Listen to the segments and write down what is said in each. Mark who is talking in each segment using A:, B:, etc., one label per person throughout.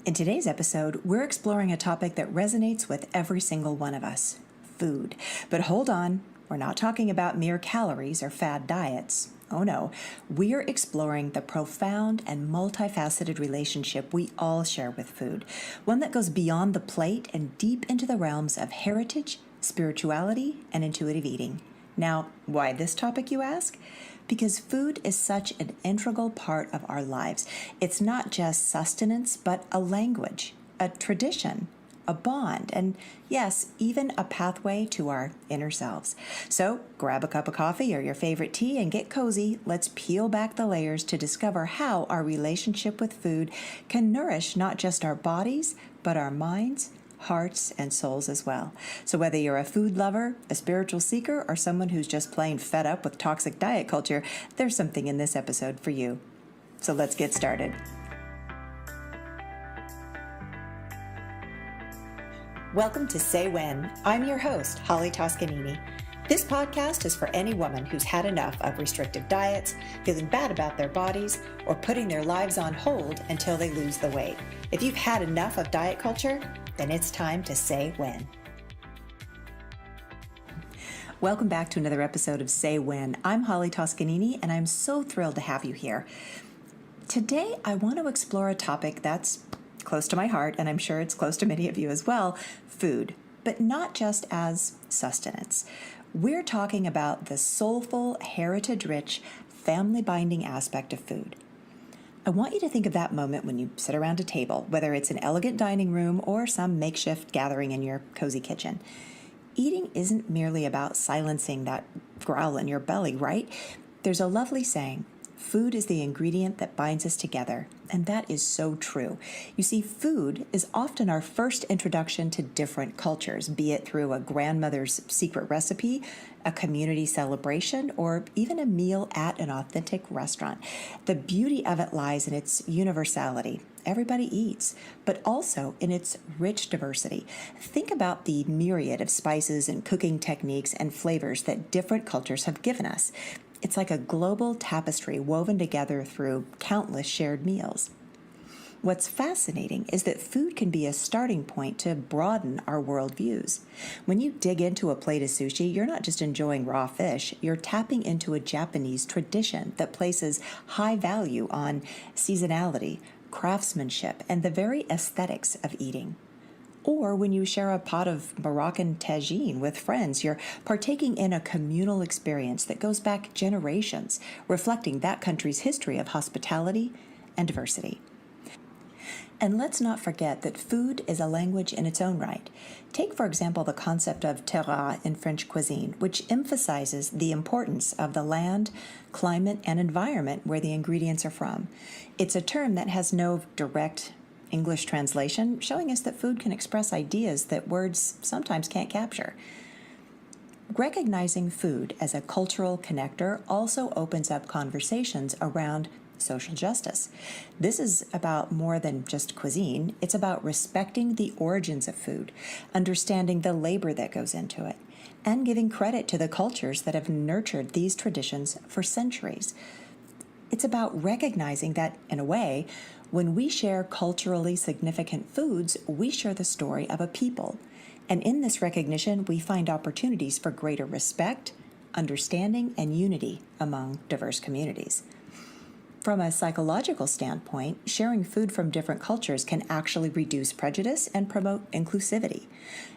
A: In today's episode, we're exploring a topic that resonates with every single one of us: food. But hold on, we're not talking about mere calories or fad diets. Oh no, we're exploring the profound and multifaceted relationship we all share with food, one that goes beyond the plate and deep into the realms of heritage, spirituality, and intuitive eating. Now, why this topic, you ask? Because food is such an integral part of our lives. It's not just sustenance, but a language, a tradition, a bond, and yes, even a pathway to our inner selves. So grab a cup of coffee or your favorite tea and get cozy. Let's peel back the layers to discover how our relationship with food can nourish not just our bodies, but our minds, hearts, and souls as well. So whether you're a food lover, a spiritual seeker, or someone who's just plain fed up with toxic diet culture, there's something in this episode for you. So let's get started. Welcome to Say When. I'm your host, Holly Toscanini. This podcast is for any woman who's had enough of restrictive diets, feeling bad about their bodies, or putting their lives on hold until they lose the weight. If you've had enough of diet culture, then it's time to say when. Welcome back to another episode of Say When. I'm Holly Toscanini, and I'm so thrilled to have you here. Today, I want to explore a topic that's close to my heart, and I'm sure it's close to many of you as well: food, but not just as sustenance. We're talking about the soulful, heritage-rich, family-binding aspect of food. I want you to think of that moment when you sit around a table, whether it's an elegant dining room or some makeshift gathering in your cozy kitchen. Eating isn't merely about silencing that growl in your belly, right? There's a lovely saying: food is the ingredient that binds us together, and that is so true. You see, food is often our first introduction to different cultures, be it through a grandmother's secret recipe, a community celebration, or even a meal at an authentic restaurant. The beauty of it lies in its universality. Everybody eats, but also in its rich diversity. Think about the myriad of spices and cooking techniques and flavors that different cultures have given us. It's like a global tapestry woven together through countless shared meals. What's fascinating is that food can be a starting point to broaden our worldviews. When you dig into a plate of sushi, you're not just enjoying raw fish, you're tapping into a Japanese tradition that places high value on seasonality, craftsmanship, and the very aesthetics of eating. Or when you share a pot of Moroccan tagine with friends, you're partaking in a communal experience that goes back generations, reflecting that country's history of hospitality and diversity. And let's not forget that food is a language in its own right. Take, for example, the concept of terroir in French cuisine, which emphasizes the importance of the land, climate, and environment where the ingredients are from. It's a term that has no direct English translation, showing us that food can express ideas that words sometimes can't capture. Recognizing food as a cultural connector also opens up conversations around social justice. This is about more than just cuisine. It's about respecting the origins of food, understanding the labor that goes into it, and giving credit to the cultures that have nurtured these traditions for centuries. It's about recognizing that, in a way, when we share culturally significant foods, we share the story of a people. And in this recognition, we find opportunities for greater respect, understanding, and unity among diverse communities. From a psychological standpoint, sharing food from different cultures can actually reduce prejudice and promote inclusivity.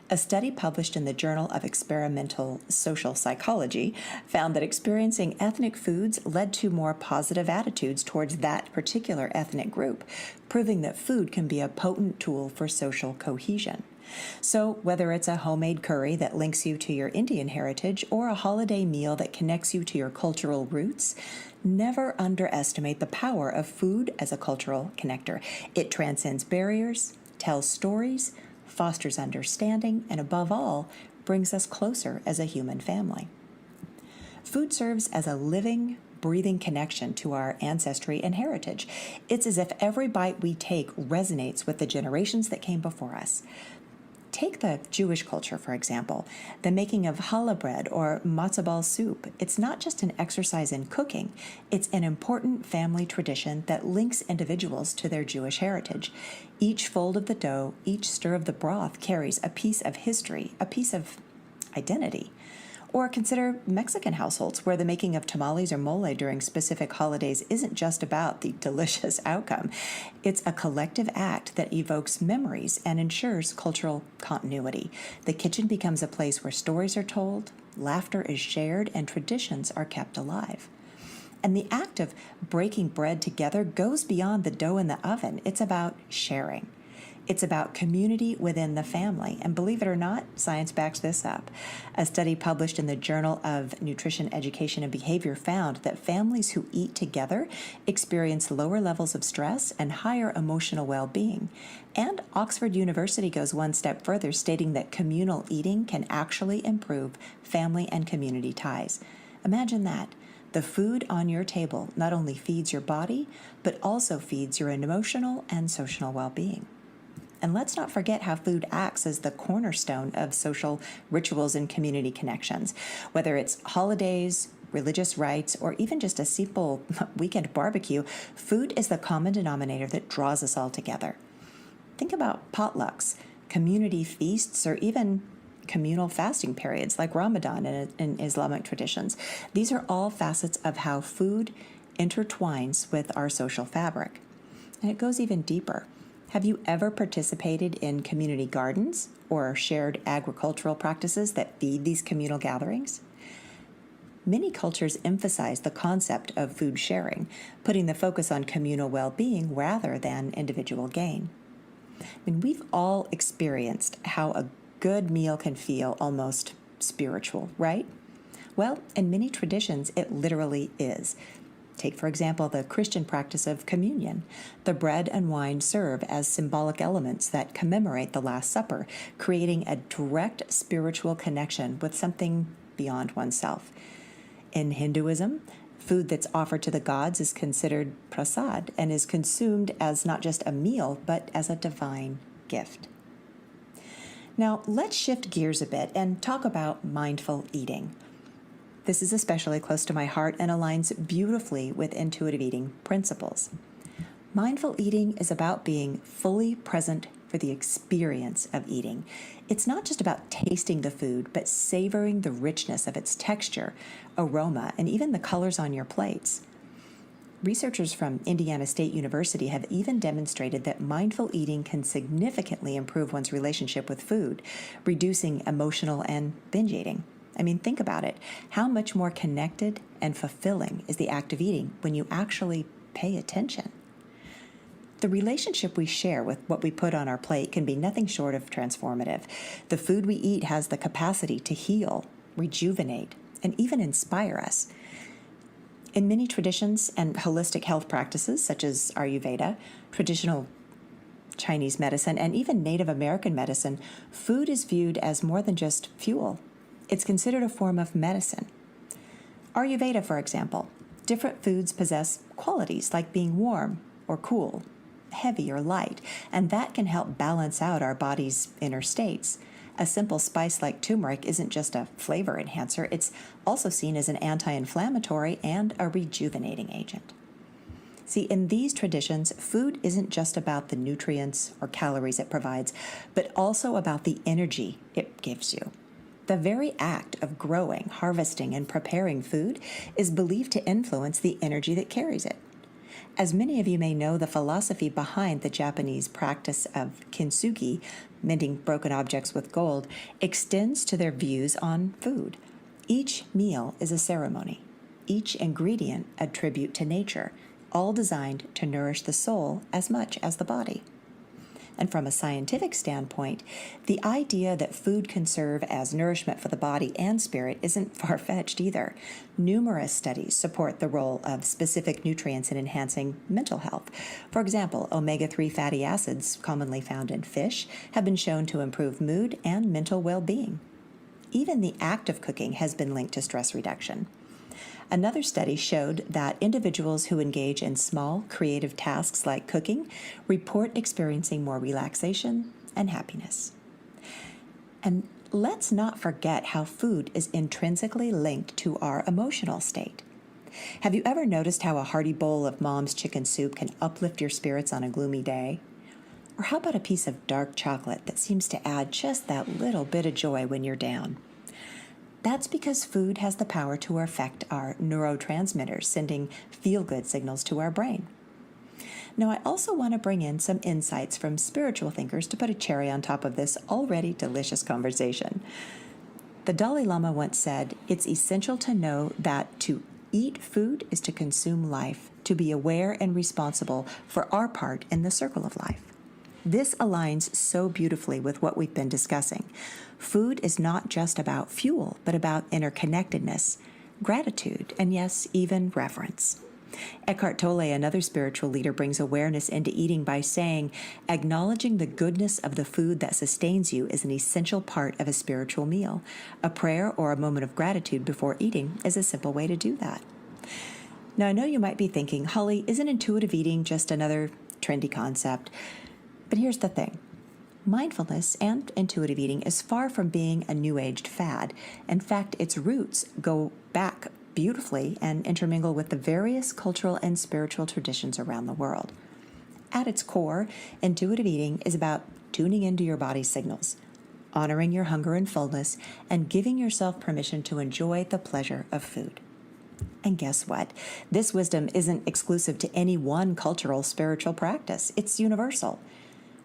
A: A study published in the Journal of Experimental Social Psychology found that experiencing ethnic foods led to more positive attitudes towards that particular ethnic group, proving that food can be a potent tool for social cohesion. So whether it's a homemade curry that links you to your Indian heritage or a holiday meal that connects you to your cultural roots, never underestimate the power of food as a cultural connector. It transcends barriers, tells stories, fosters understanding, and above all, brings us closer as a human family. Food serves as a living, breathing connection to our ancestry and heritage. It's as if every bite we take resonates with the generations that came before us. Take the Jewish culture, for example. The making of challah bread or matzah ball soup. It's not just an exercise in cooking. It's an important family tradition that links individuals to their Jewish heritage. Each fold of the dough, each stir of the broth carries a piece of history, a piece of identity. Or consider Mexican households where the making of tamales or mole during specific holidays isn't just about the delicious outcome. It's a collective act that evokes memories and ensures cultural continuity. The kitchen becomes a place where stories are told, laughter is shared, and traditions are kept alive. And the act of breaking bread together goes beyond the dough in the oven. It's about sharing. It's about community within the family. And believe it or not, science backs this up. A study published in the Journal of Nutrition, Education, and Behavior found that families who eat together experience lower levels of stress and higher emotional well-being. And Oxford University goes one step further, stating that communal eating can actually improve family and community ties. Imagine that. The food on your table not only feeds your body, but also feeds your emotional and social well-being. And let's not forget how food acts as the cornerstone of social rituals and community connections. Whether it's holidays, religious rites, or even just a simple weekend barbecue, food is the common denominator that draws us all together. Think about potlucks, community feasts, or even communal fasting periods like Ramadan in Islamic traditions. These are all facets of how food intertwines with our social fabric. And it goes even deeper. Have you ever participated in community gardens or shared agricultural practices that feed these communal gatherings? Many cultures emphasize the concept of food sharing, putting the focus on communal well-being rather than individual gain. We've all experienced how a good meal can feel almost spiritual, right? Well, in many traditions, it literally is. Take, for example, the Christian practice of communion. The bread and wine serve as symbolic elements that commemorate the Last Supper, creating a direct spiritual connection with something beyond oneself. In Hinduism, food that's offered to the gods is considered prasad and is consumed as not just a meal, but as a divine gift. Now, let's shift gears a bit and talk about mindful eating. This is especially close to my heart and aligns beautifully with intuitive eating principles. Mindful eating is about being fully present for the experience of eating. It's not just about tasting the food, but savoring the richness of its texture, aroma, and even the colors on your plates. Researchers from Indiana State University have even demonstrated that mindful eating can significantly improve one's relationship with food, reducing emotional and binge eating. Think about it. How much more connected and fulfilling is the act of eating when you actually pay attention? The relationship we share with what we put on our plate can be nothing short of transformative. The food we eat has the capacity to heal, rejuvenate, and even inspire us. In many traditions and holistic health practices, such as Ayurveda, traditional Chinese medicine, and even Native American medicine, food is viewed as more than just fuel. It's considered a form of medicine. Ayurveda, for example, different foods possess qualities like being warm or cool, heavy or light, and that can help balance out our body's inner states. A simple spice like turmeric isn't just a flavor enhancer, it's also seen as an anti-inflammatory and a rejuvenating agent. See, in these traditions, food isn't just about the nutrients or calories it provides, but also about the energy it gives you. The very act of growing, harvesting, and preparing food is believed to influence the energy that carries it. As many of you may know, the philosophy behind the Japanese practice of kintsugi, mending broken objects with gold, extends to their views on food. Each meal is a ceremony, each ingredient a tribute to nature, all designed to nourish the soul as much as the body. And from a scientific standpoint, the idea that food can serve as nourishment for the body and spirit isn't far-fetched either. Numerous studies support the role of specific nutrients in enhancing mental health. For example, omega-3 fatty acids, commonly found in fish, have been shown to improve mood and mental well-being. Even the act of cooking has been linked to stress reduction. Another study showed that individuals who engage in small, creative tasks like cooking report experiencing more relaxation and happiness. And let's not forget how food is intrinsically linked to our emotional state. Have you ever noticed how a hearty bowl of mom's chicken soup can uplift your spirits on a gloomy day? Or how about a piece of dark chocolate that seems to add just that little bit of joy when you're down? That's because food has the power to affect our neurotransmitters, sending feel-good signals to our brain. Now, I also want to bring in some insights from spiritual thinkers to put a cherry on top of this already delicious conversation. The Dalai Lama once said, "It's essential to know that to eat food is to consume life, to be aware and responsible for our part in the circle of life." This aligns so beautifully with what we've been discussing. Food is not just about fuel, but about interconnectedness, gratitude, and yes, even reverence. Eckhart Tolle, another spiritual leader, brings awareness into eating by saying, acknowledging the goodness of the food that sustains you is an essential part of a spiritual meal. A prayer or a moment of gratitude before eating is a simple way to do that. Now, I know you might be thinking, Holly, isn't intuitive eating just another trendy concept? But here's the thing. Mindfulness and intuitive eating is far from being a new-aged fad. In fact, its roots go back beautifully and intermingle with the various cultural and spiritual traditions around the world. At its core, intuitive eating is about tuning into your body's signals, honoring your hunger and fullness, and giving yourself permission to enjoy the pleasure of food. And guess what? This wisdom isn't exclusive to any one cultural spiritual practice. It's universal.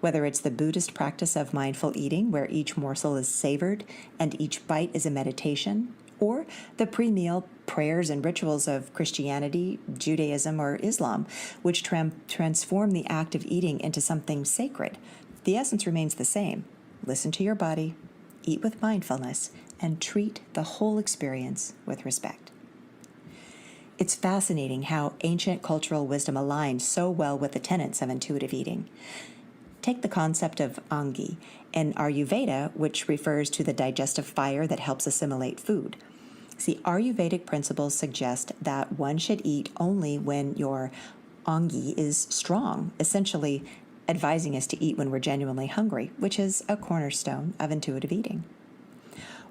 A: Whether it's the Buddhist practice of mindful eating, where each morsel is savored and each bite is a meditation, or the pre-meal prayers and rituals of Christianity, Judaism, or Islam, which transform the act of eating into something sacred, the essence remains the same. Listen to your body, eat with mindfulness, and treat the whole experience with respect. It's fascinating how ancient cultural wisdom aligns so well with the tenets of intuitive eating. Take the concept of angi in Ayurveda, which refers to the digestive fire that helps assimilate food. See, Ayurvedic principles suggest that one should eat only when your angi is strong, essentially advising us to eat when we're genuinely hungry, which is a cornerstone of intuitive eating.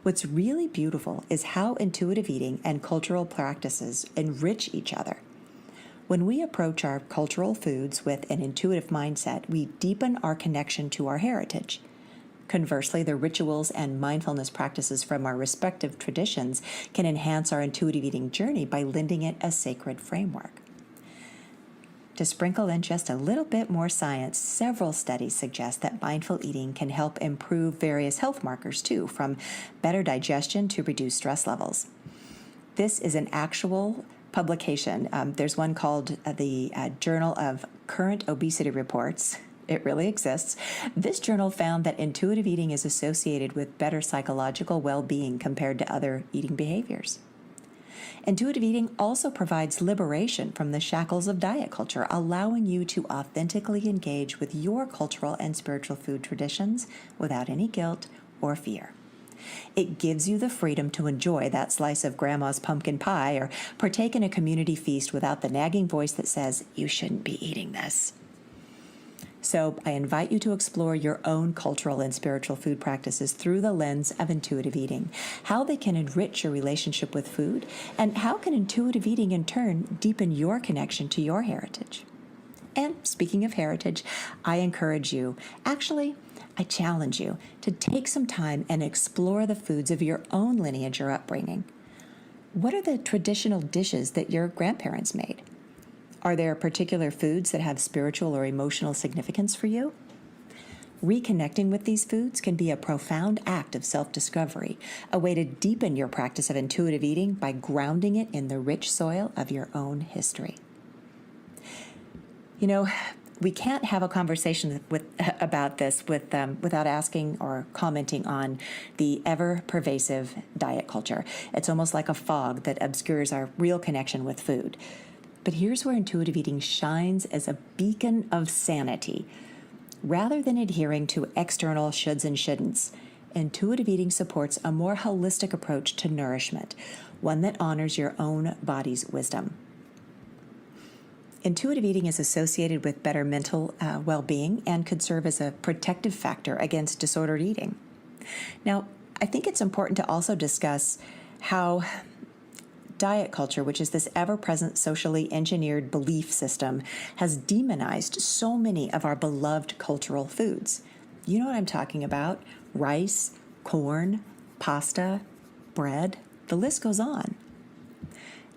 A: What's really beautiful is how intuitive eating and cultural practices enrich each other. When we approach our cultural foods with an intuitive mindset, we deepen our connection to our heritage. Conversely, the rituals and mindfulness practices from our respective traditions can enhance our intuitive eating journey by lending it a sacred framework. To sprinkle in just a little bit more science, several studies suggest that mindful eating can help improve various health markers too, from better digestion to reduced stress levels. This is an actual publication. There's one called the Journal of Current Obesity Reports. It really exists. This journal found that intuitive eating is associated with better psychological well-being compared to other eating behaviors. Intuitive eating also provides liberation from the shackles of diet culture, allowing you to authentically engage with your cultural and spiritual food traditions without any guilt or fear. It gives you the freedom to enjoy that slice of grandma's pumpkin pie or partake in a community feast without the nagging voice that says, you shouldn't be eating this. So I invite you to explore your own cultural and spiritual food practices through the lens of intuitive eating, how they can enrich your relationship with food, and how can intuitive eating in turn deepen your connection to your heritage. And speaking of heritage, I encourage you, I challenge you to take some time and explore the foods of your own lineage or upbringing. What are the traditional dishes that your grandparents made? Are there particular foods that have spiritual or emotional significance for you? Reconnecting with these foods can be a profound act of self-discovery, a way to deepen your practice of intuitive eating by grounding it in the rich soil of your own history. You know, we can't have a conversation about this without asking or commenting on the ever-pervasive diet culture. It's almost like a fog that obscures our real connection with food. But here's where intuitive eating shines as a beacon of sanity. Rather than adhering to external shoulds and shouldn'ts, intuitive eating supports a more holistic approach to nourishment, one that honors your own body's wisdom. Intuitive eating is associated with better mental well-being and could serve as a protective factor against disordered eating. Now, I think it's important to also discuss how diet culture, which is this ever-present socially engineered belief system, has demonized so many of our beloved cultural foods. You know what I'm talking about: rice, corn, pasta, bread, the list goes on.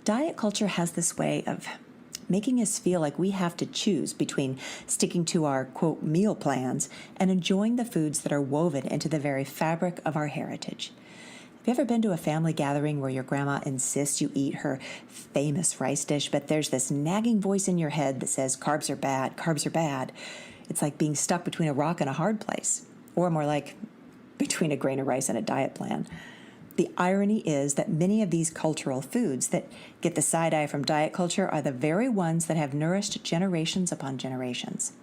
A: Diet culture has this way of making us feel like we have to choose between sticking to our, quote, meal plans and enjoying the foods that are woven into the very fabric of our heritage. Have you ever been to a family gathering where your grandma insists you eat her famous rice dish, but there's this nagging voice in your head that says, carbs are bad, carbs are bad? It's like being stuck between a rock and a hard place, or more like between a grain of rice and a diet plan. The irony is that many of these cultural foods that get the side eye from diet culture are the very ones that have nourished generations upon generations.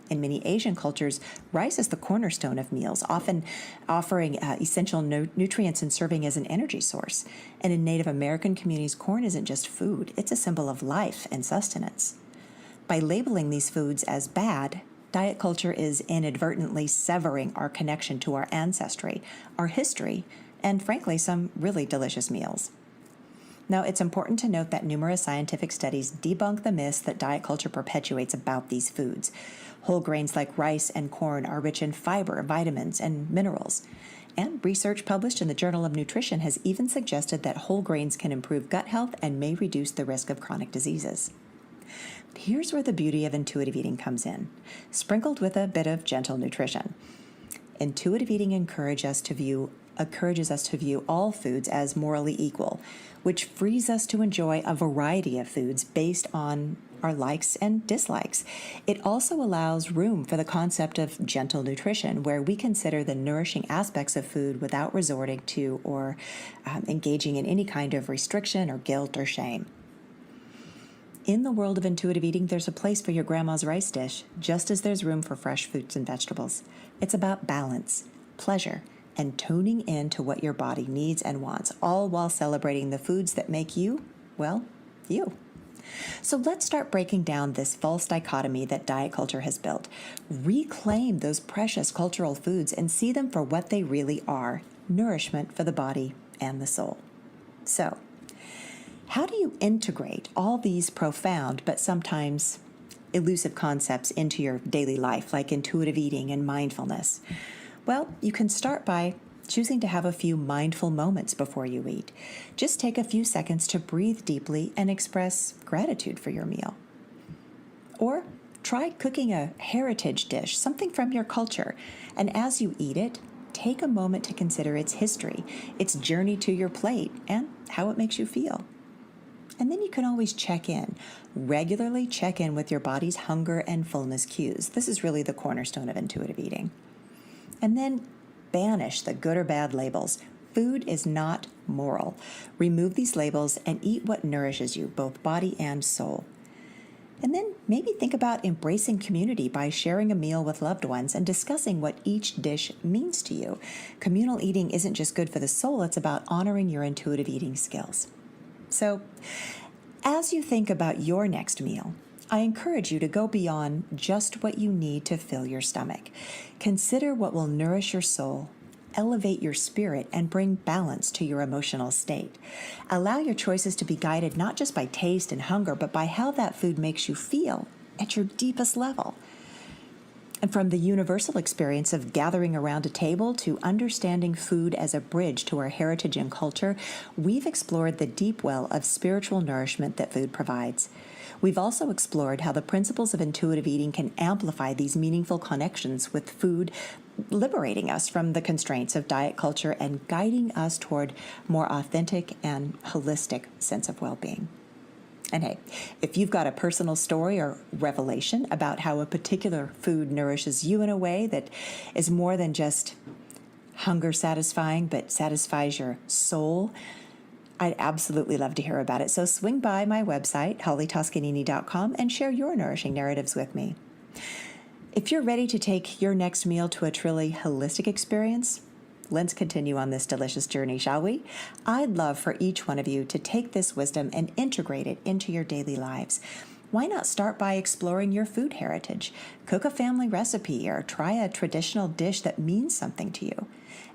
A: In many Asian cultures, rice is the cornerstone of meals, often offering essential nutrients and serving as an energy source. And in Native American communities, corn isn't just food, it's a symbol of life and sustenance. By labeling these foods as bad, diet culture is inadvertently severing our connection to our ancestry, our history, and frankly, some really delicious meals. Now, it's important to note that numerous scientific studies debunk the myths that diet culture perpetuates about these foods. Whole grains like rice and corn are rich in fiber, vitamins, and minerals. And research published in the Journal of Nutrition has even suggested that whole grains can improve gut health and may reduce the risk of chronic diseases. Here's where the beauty of intuitive eating comes in, sprinkled with a bit of gentle nutrition. Intuitive eating encourages us to view all foods as morally equal, which frees us to enjoy a variety of foods based on our likes and dislikes. It also allows room for the concept of gentle nutrition, where we consider the nourishing aspects of food without resorting to or engaging in any kind of restriction or guilt or shame. In the world of intuitive eating, there's a place for your grandma's rice dish, just as there's room for fresh fruits and vegetables. It's about balance, pleasure, and tuning in to what your body needs and wants, all while celebrating the foods that make you, well, you. So let's start breaking down this false dichotomy that diet culture has built. Reclaim those precious cultural foods and see them for what they really are: nourishment for the body and the soul. So, how do you integrate all these profound but sometimes elusive concepts into your daily life, like intuitive eating and mindfulness? Well, you can start by choosing to have a few mindful moments before you eat. Just take a few seconds to breathe deeply and express gratitude for your meal. Or try cooking a heritage dish, something from your culture, and as you eat it, take a moment to consider its history, its journey to your plate, and how it makes you feel. And then you can always regularly check in with your body's hunger and fullness cues. This is really the cornerstone of intuitive eating. And then banish the good or bad labels. Food is not moral. Remove these labels and eat what nourishes you, both body and soul. And then maybe think about embracing community by sharing a meal with loved ones and discussing what each dish means to you. Communal eating isn't just good for the soul, it's about honoring your intuitive eating skills. So, as you think about your next meal, I encourage you to go beyond just what you need to fill your stomach. Consider what will nourish your soul, elevate your spirit, and bring balance to your emotional state. Allow your choices to be guided not just by taste and hunger, but by how that food makes you feel at your deepest level. And from the universal experience of gathering around a table to understanding food as a bridge to our heritage and culture, we've explored the deep well of spiritual nourishment that food provides. We've also explored how the principles of intuitive eating can amplify these meaningful connections with food, liberating us from the constraints of diet culture and guiding us toward more authentic and holistic sense of well-being. And hey, if you've got a personal story or revelation about how a particular food nourishes you in a way that is more than just hunger satisfying, but satisfies your soul, I'd absolutely love to hear about it. So swing by my website, hollytoscanini.com, and share your nourishing narratives with me. If you're ready to take your next meal to a truly holistic experience, let's continue on this delicious journey, shall we? I'd love for each one of you to take this wisdom and integrate it into your daily lives. Why not start by exploring your food heritage? Cook a family recipe or try a traditional dish that means something to you.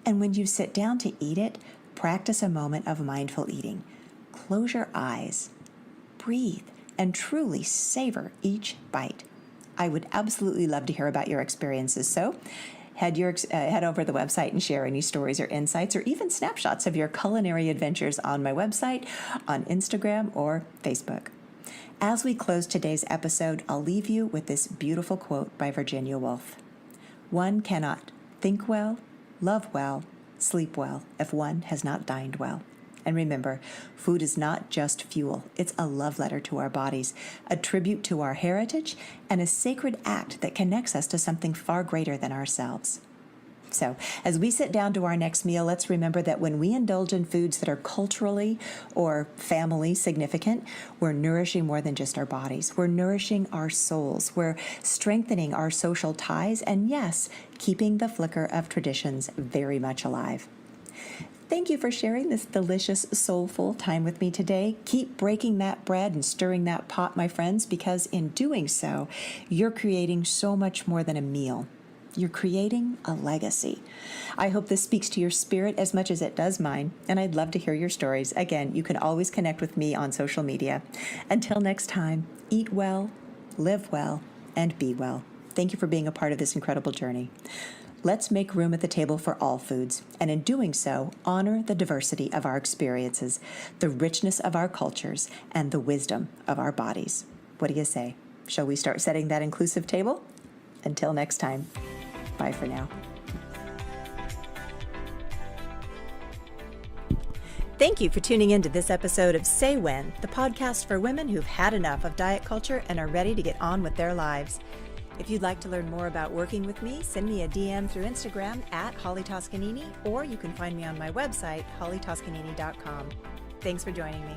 A: And when you sit down to eat it, practice a moment of mindful eating. Close your eyes, breathe, and truly savor each bite. I would absolutely love to hear about your experiences, so head over to the website and share any stories or insights or even snapshots of your culinary adventures on my website, on Instagram, or Facebook. As we close today's episode, I'll leave you with this beautiful quote by Virginia Woolf. One cannot think well, love well, sleep well if one has not dined well. And remember, food is not just fuel. It's a love letter to our bodies, a tribute to our heritage, and a sacred act that connects us to something far greater than ourselves. So, as we sit down to our next meal, let's remember that when we indulge in foods that are culturally or family significant, we're nourishing more than just our bodies. We're nourishing our souls. We're strengthening our social ties, and yes, keeping the flicker of traditions very much alive. Thank you for sharing this delicious, soulful time with me today. Keep breaking that bread and stirring that pot, my friends, because in doing so, you're creating so much more than a meal. You're creating a legacy. I hope this speaks to your spirit as much as it does mine, and I'd love to hear your stories. Again, you can always connect with me on social media. Until next time, eat well, live well, and be well. Thank you for being a part of this incredible journey. Let's make room at the table for all foods, and in doing so, honor the diversity of our experiences, the richness of our cultures, and the wisdom of our bodies. What do you say? Shall we start setting that inclusive table? Until next time. Bye for now. Thank you for tuning in to this episode of Say When, the podcast for women who've had enough of diet culture and are ready to get on with their lives. If you'd like to learn more about working with me, send me a DM through Instagram at Holly Toscanini, or you can find me on my website, hollytoscanini.com. Thanks for joining me.